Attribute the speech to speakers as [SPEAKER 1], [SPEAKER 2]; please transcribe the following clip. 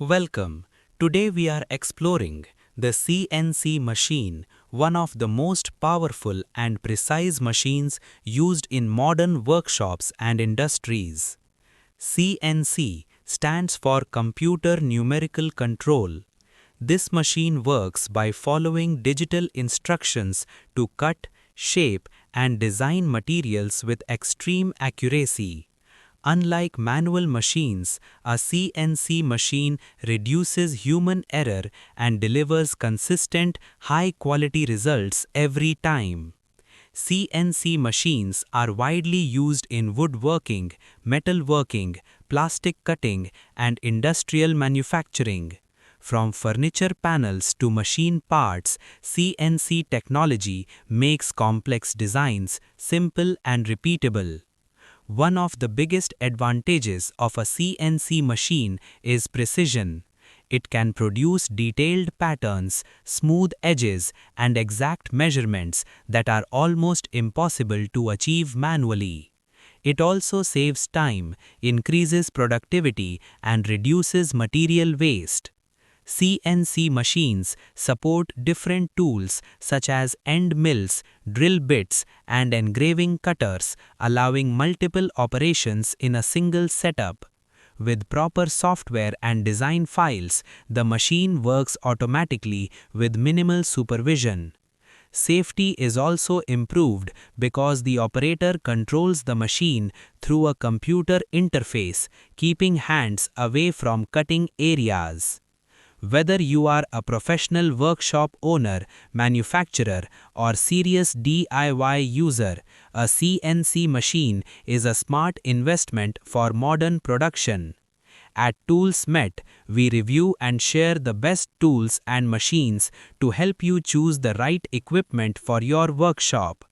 [SPEAKER 1] Welcome. Today we are exploring the CNC machine, one of the most powerful and precise machines used in modern workshops and industries. CNC stands for Computer Numerical Control. This machine works by following digital instructions to cut, shape, and design materials with extreme accuracy. Unlike manual machines, a CNC machine reduces human error and delivers consistent, high-quality results every time. CNC machines are widely used in woodworking, metalworking, plastic cutting, and industrial manufacturing. From furniture panels to machine parts, CNC technology makes complex designs simple and repeatable. One of the biggest advantages of a CNC machine is precision. It can produce detailed patterns, smooth edges, and exact measurements that are almost impossible to achieve manually. It also saves time, increases productivity, and reduces material waste. CNC machines support different tools such as end mills, drill bits, and engraving cutters, allowing multiple operations in a single setup. With proper software and design files, the machine works automatically with minimal supervision. Safety is also improved because the operator controls the machine through a computer interface, keeping hands away from cutting areas. Whether you are a professional workshop owner, manufacturer, or serious DIY user, a CNC machine is a smart investment for modern production. At ToolsMet, we review and share the best tools and machines to help you choose the right equipment for your workshop.